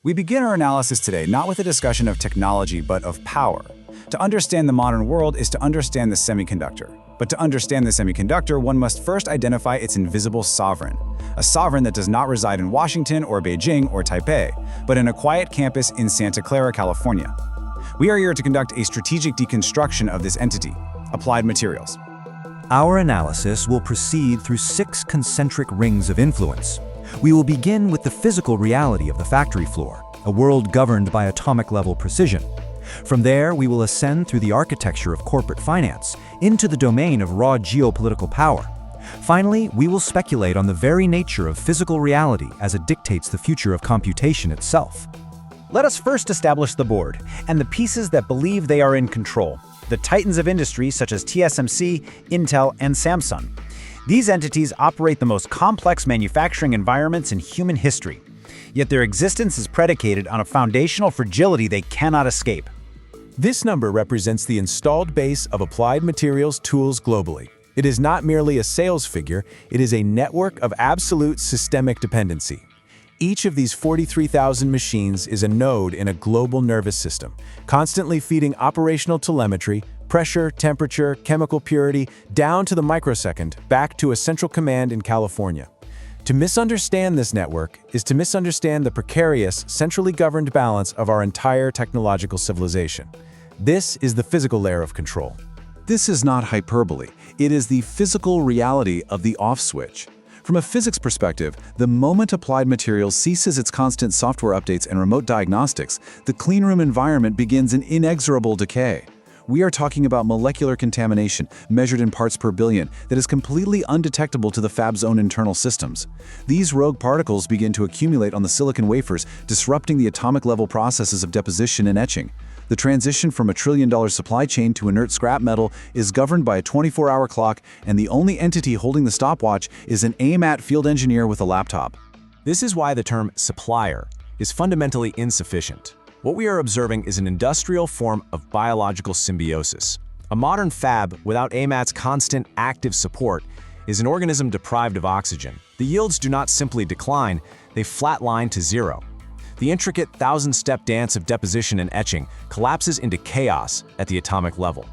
We begin our analysis today not with a discussion of technology, but of power. To understand the modern world is to understand the semiconductor. But to understand the semiconductor, one must first identify its invisible sovereign. A sovereign that does not reside in Washington or Beijing or Taipei, but in a quiet campus in Santa Clara, California. We are here to conduct a strategic deconstruction of this entity, Applied Materials. Our analysis will proceed through 6 concentric rings of influence. We will begin with the physical reality of the factory floor, a world governed by atomic-level precision. From there, we will ascend through the architecture of corporate finance into the domain of raw geopolitical power. Finally, we will speculate on the very nature of physical reality as it dictates the future of computation itself. Let us first establish the board and the pieces that believe they are in control, the titans of industry such as TSMC, Intel, and Samsung. These entities operate the most complex manufacturing environments in human history, yet their existence is predicated on a foundational fragility they cannot escape. This number represents the installed base of Applied Materials tools globally. It is not merely a sales figure, it is a network of absolute systemic dependency. Each of these 43,000 machines is a node in a global nervous system, constantly feeding operational telemetry, pressure, temperature, chemical purity, down to the microsecond, back to a central command in California. To misunderstand this network is to misunderstand the precarious, centrally governed balance of our entire technological civilization. This is the physical layer of control. This is not hyperbole. It is the physical reality of the off switch. From a physics perspective, the moment Applied Materials ceases its constant software updates and remote diagnostics, the cleanroom environment begins an inexorable decay. We are talking about molecular contamination, measured in parts per billion, that is completely undetectable to the Fab's own internal systems. These rogue particles begin to accumulate on the silicon wafers, disrupting the atomic-level processes of deposition and etching. The transition from a trillion-dollar supply chain to inert scrap metal is governed by a 24-hour clock, and the only entity holding the stopwatch is an AMAT field engineer with a laptop. This is why the term supplier is fundamentally insufficient. What we are observing is an industrial form of biological symbiosis. A modern fab without AMAT's constant active support is an organism deprived of oxygen. The yields do not simply decline, they flatline to zero. The intricate 1,000-step dance of deposition and etching collapses into chaos at the atomic level.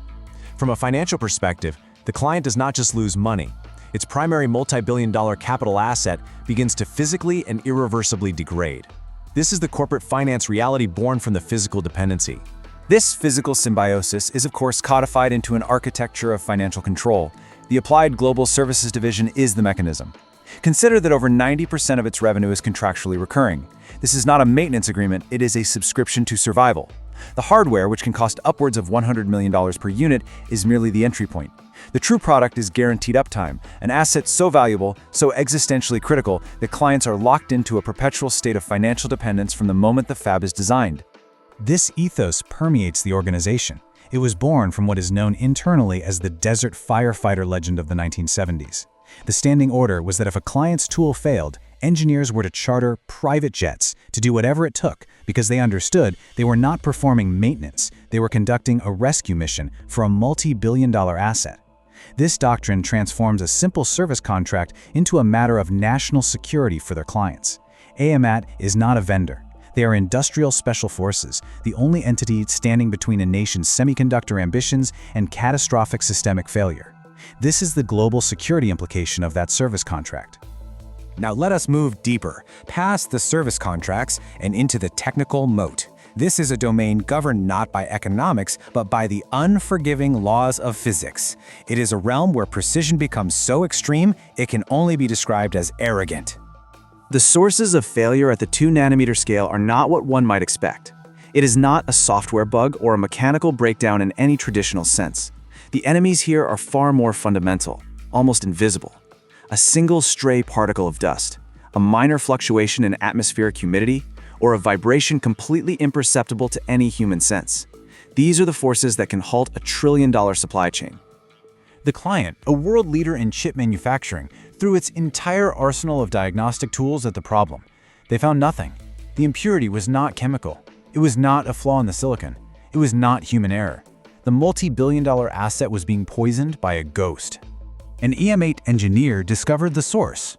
From a financial perspective, the client does not just lose money. Its primary multi-billion-dollar capital asset begins to physically and irreversibly degrade. This is the corporate finance reality born from the physical dependency. This physical symbiosis is of course codified into an architecture of financial control. The Applied Global Services Division is the mechanism. Consider that over 90% of its revenue is contractually recurring. This is not a maintenance agreement, it is a subscription to survival. The hardware, which can cost upwards of $100 million per unit, is merely the entry point. The true product is guaranteed uptime, an asset so valuable, so existentially critical, that clients are locked into a perpetual state of financial dependence from the moment the fab is designed. This ethos permeates the organization. It was born from what is known internally as the desert firefighter legend of the 1970s. The standing order was that if a client's tool failed, engineers were to charter private jets to do whatever it took because they understood they were not performing maintenance, they were conducting a rescue mission for a multi-billion-dollar asset. This doctrine transforms a simple service contract into a matter of national security for their clients. AMAT is not a vendor. They are industrial special forces, the only entity standing between a nation's semiconductor ambitions and catastrophic systemic failure. This is the global security implication of that service contract. Now let us move deeper, past the service contracts and into the technical moat. This is a domain governed not by economics, but by the unforgiving laws of physics. It is a realm where precision becomes so extreme, it can only be described as arrogant. The sources of failure at the 2-nanometer scale are not what one might expect. It is not a software bug or a mechanical breakdown in any traditional sense. The enemies here are far more fundamental, almost invisible. A single stray particle of dust, a minor fluctuation in atmospheric humidity, or a vibration completely imperceptible to any human sense. These are the forces that can halt a trillion-dollar supply chain. The client, a world leader in chip manufacturing, threw its entire arsenal of diagnostic tools at the problem. They found nothing. The impurity was not chemical. It was not a flaw in the silicon. It was not human error. The multi-billion-dollar asset was being poisoned by a ghost. An AMAT engineer discovered the source.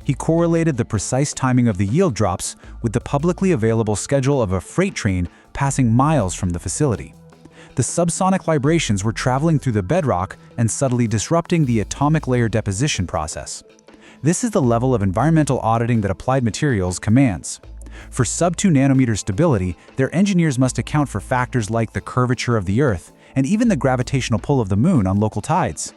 He correlated the precise timing of the yield drops with the publicly available schedule of a freight train passing miles from the facility. The subsonic vibrations were traveling through the bedrock and subtly disrupting the atomic layer deposition process. This is the level of environmental auditing that Applied Materials commands. For sub-2 nanometer stability, their engineers must account for factors like the curvature of the Earth and even the gravitational pull of the Moon on local tides.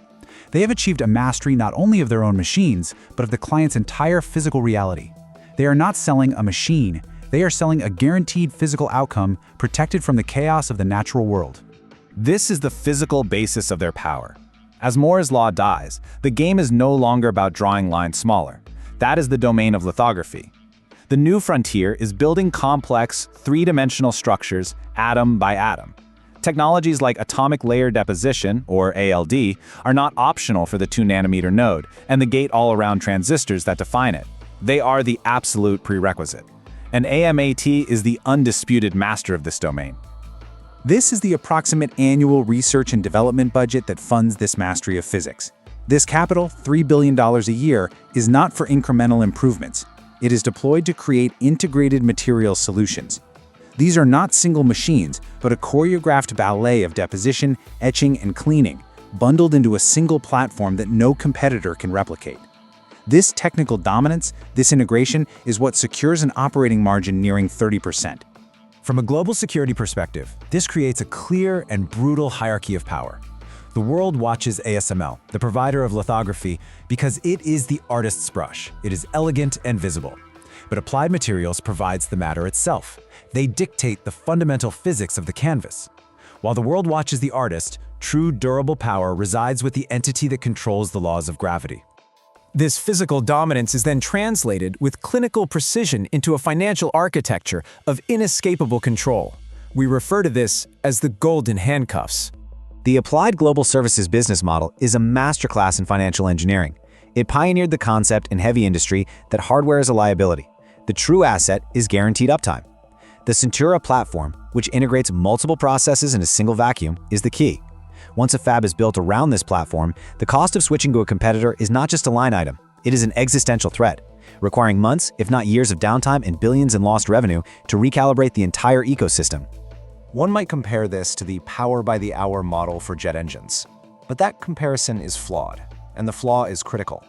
They have achieved a mastery not only of their own machines, but of the client's entire physical reality. They are not selling a machine, they are selling a guaranteed physical outcome protected from the chaos of the natural world. This is the physical basis of their power. As Moore's law dies, the game is no longer about drawing lines smaller. That is the domain of lithography. The new frontier is building complex, three-dimensional structures atom by atom. Technologies like atomic layer deposition, or ALD, are not optional for the 2-nanometer node and the gate-all-around transistors that define it. They are the absolute prerequisite. And AMAT is the undisputed master of this domain. This is the approximate annual research and development budget that funds this mastery of physics. This capital, $3 billion a year, is not for incremental improvements. It is deployed to create integrated material solutions. These are not single machines, but a choreographed ballet of deposition, etching, and cleaning, bundled into a single platform that no competitor can replicate. This technical dominance, this integration, is what secures an operating margin nearing 30%. From a global security perspective, this creates a clear and brutal hierarchy of power. The world watches ASML, the provider of lithography, because it is the artist's brush. It is elegant and visible. But Applied Materials provides the matter itself. They dictate the fundamental physics of the canvas. While the world watches the artist, true durable power resides with the entity that controls the laws of gravity. This physical dominance is then translated with clinical precision into a financial architecture of inescapable control. We refer to this as the golden handcuffs. The Applied Global Services business model is a masterclass in financial engineering. It pioneered the concept in heavy industry that hardware is a liability. The true asset is guaranteed uptime. The Centura platform, which integrates multiple processes in a single vacuum, is the key. Once a fab is built around this platform, the cost of switching to a competitor is not just a line item, it is an existential threat, requiring months, if not years of downtime and billions in lost revenue to recalibrate the entire ecosystem. One might compare this to the power-by-the-hour model for jet engines. But that comparison is flawed, and the flaw is critical.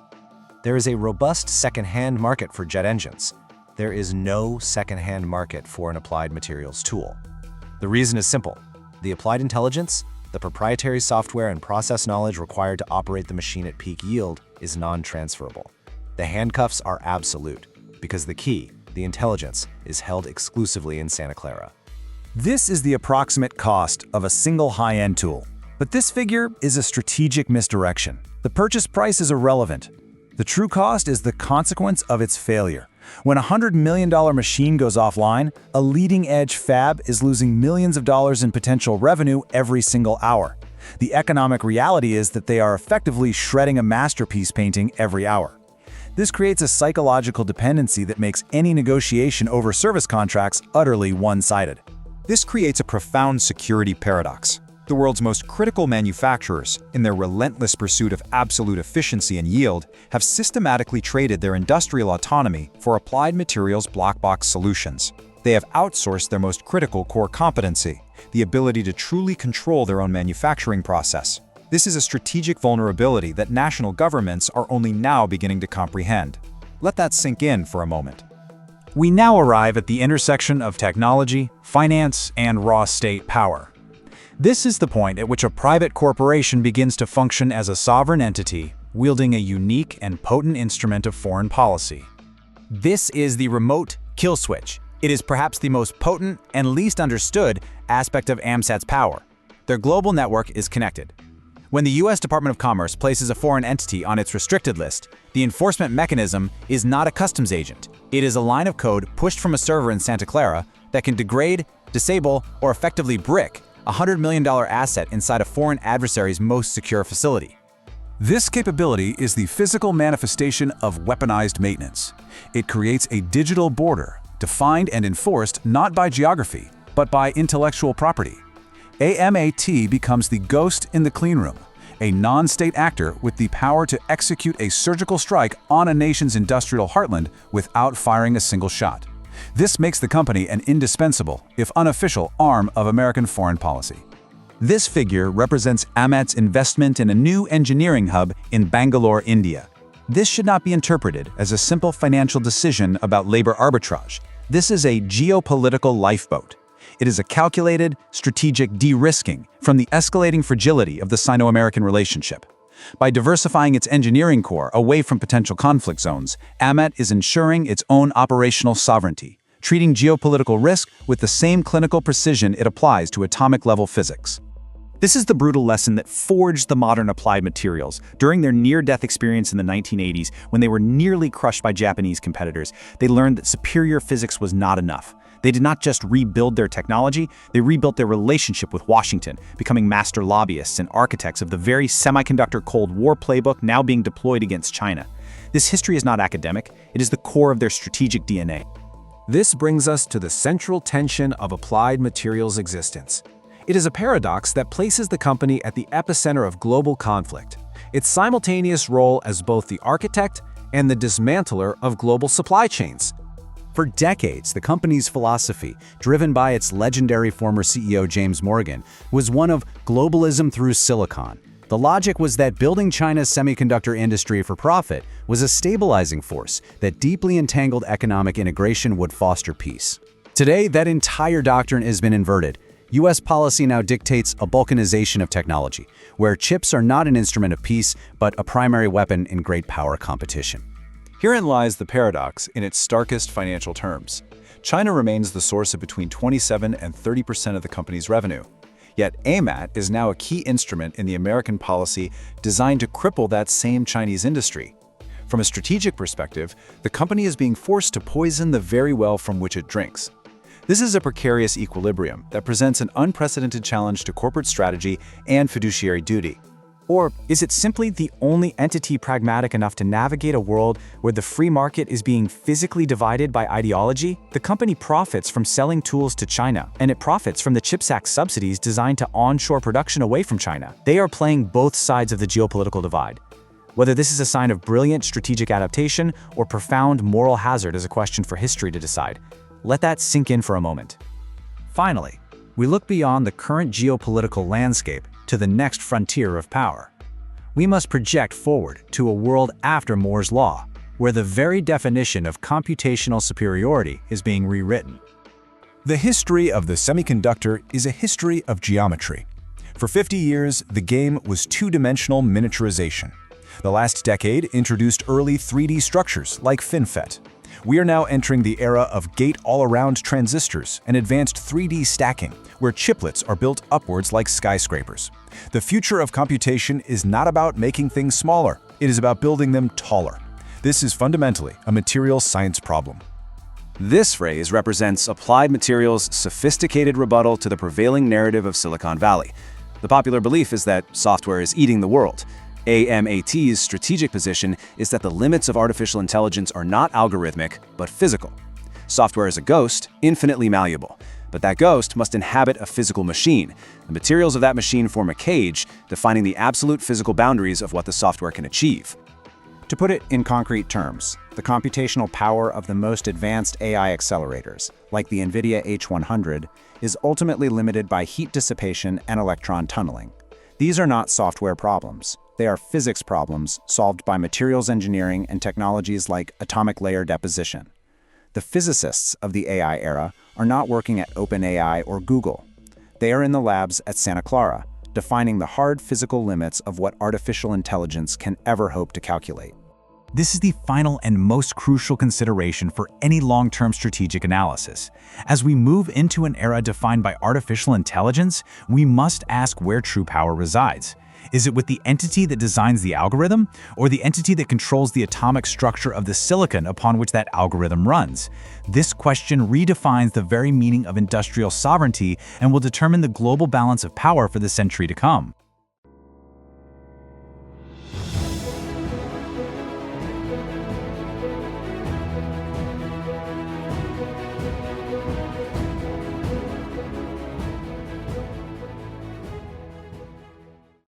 There is a robust second-hand market for jet engines. There is no second-hand market for an Applied Materials tool. The reason is simple. The applied intelligence, the proprietary software and process knowledge required to operate the machine at peak yield is non-transferable. The handcuffs are absolute, because the key, the intelligence, is held exclusively in Santa Clara. This is the approximate cost of a single high-end tool. But this figure is a strategic misdirection. The purchase price is irrelevant. The true cost is the consequence of its failure. When a $100 million machine goes offline, a leading-edge fab is losing millions of dollars in potential revenue every single hour. The economic reality is that they are effectively shredding a masterpiece painting every hour. This creates a psychological dependency that makes any negotiation over service contracts utterly one-sided. This creates a profound security paradox. The world's most critical manufacturers, in their relentless pursuit of absolute efficiency and yield, have systematically traded their industrial autonomy for Applied Materials black box solutions. They have outsourced their most critical core competency, the ability to truly control their own manufacturing process. This is a strategic vulnerability that national governments are only now beginning to comprehend. Let that sink in for a moment. We now arrive at the intersection of technology, finance, and raw state power. This is the point at which a private corporation begins to function as a sovereign entity, wielding a unique and potent instrument of foreign policy. This is the remote kill switch. It is perhaps the most potent and least understood aspect of AMSAT's power. Their global network is connected. When the U.S. Department of Commerce places a foreign entity on its restricted list, the enforcement mechanism is not a customs agent. It is a line of code pushed from a server in Santa Clara that can degrade, disable, or effectively brick a $100 million asset inside a foreign adversary's most secure facility. This capability is the physical manifestation of weaponized maintenance. It creates a digital border, defined and enforced not by geography, but by intellectual property. AMAT becomes the ghost in the cleanroom, a non-state actor with the power to execute a surgical strike on a nation's industrial heartland without firing a single shot. This makes the company an indispensable, if unofficial, arm of American foreign policy. This figure represents AMAT's investment in a new engineering hub in Bangalore, India. This should not be interpreted as a simple financial decision about labor arbitrage. This is a geopolitical lifeboat. It is a calculated, strategic de-risking from the escalating fragility of the Sino-American relationship. By diversifying its engineering core away from potential conflict zones, AMAT is ensuring its own operational sovereignty, treating geopolitical risk with the same clinical precision it applies to atomic-level physics. This is the brutal lesson that forged the modern applied materials. During their near-death experience in the 1980s, when they were nearly crushed by Japanese competitors, they learned that superior physics was not enough. They did not just rebuild their technology, they rebuilt their relationship with Washington, becoming master lobbyists and architects of the very semiconductor Cold War playbook now being deployed against China. This history is not academic, it is the core of their strategic DNA. This brings us to the central tension of applied materials' existence. It is a paradox that places the company at the epicenter of global conflict. Its simultaneous role as both the architect and the dismantler of global supply chains. For decades, the company's philosophy, driven by its legendary former CEO James Morgan, was one of globalism through silicon. The logic was that building China's semiconductor industry for profit was a stabilizing force, that deeply entangled economic integration would foster peace. Today, that entire doctrine has been inverted. U.S. policy now dictates a balkanization of technology, where chips are not an instrument of peace, but a primary weapon in great power competition. Herein lies the paradox in its starkest financial terms. China remains the source of between 27 and 30% of the company's revenue. Yet AMAT is now a key instrument in the American policy designed to cripple that same Chinese industry. From a strategic perspective, the company is being forced to poison the very well from which it drinks. This is a precarious equilibrium that presents an unprecedented challenge to corporate strategy and fiduciary duty. Or is it simply the only entity pragmatic enough to navigate a world where the free market is being physically divided by ideology? The company profits from selling tools to China, and it profits from the CHIPS Act subsidies designed to onshore production away from China. They are playing both sides of the geopolitical divide. Whether this is a sign of brilliant strategic adaptation or profound moral hazard is a question for history to decide. Let that sink in for a moment. Finally, we look beyond the current geopolitical landscape to the next frontier of power. We must project forward to a world after Moore's Law, where the very definition of computational superiority is being rewritten. The history of the semiconductor is a history of geometry. For 50 years, the game was two-dimensional miniaturization. The last decade introduced early 3D structures like FinFET. We are now entering the era of gate-all-around transistors and advanced 3D stacking, where chiplets are built upwards like skyscrapers. The future of computation is not about making things smaller, it is about building them taller. This is fundamentally a materials science problem. This phrase represents applied materials' sophisticated rebuttal to the prevailing narrative of Silicon Valley. The popular belief is that software is eating the world. AMAT's strategic position is that the limits of artificial intelligence are not algorithmic, but physical. Software is a ghost, infinitely malleable, but that ghost must inhabit a physical machine. The materials of that machine form a cage, defining the absolute physical boundaries of what the software can achieve. To put it in concrete terms, the computational power of the most advanced AI accelerators, like the NVIDIA H100, is ultimately limited by heat dissipation and electron tunneling. These are not software problems. They are physics problems solved by materials engineering and technologies like atomic layer deposition. The physicists of the AI era are not working at OpenAI or Google. They are in the labs at Santa Clara, defining the hard physical limits of what artificial intelligence can ever hope to calculate. This is the final and most crucial consideration for any long-term strategic analysis. As we move into an era defined by artificial intelligence, we must ask where true power resides. Is it with the entity that designs the algorithm, or the entity that controls the atomic structure of the silicon upon which that algorithm runs? This question redefines the very meaning of industrial sovereignty and will determine the global balance of power for the century to come.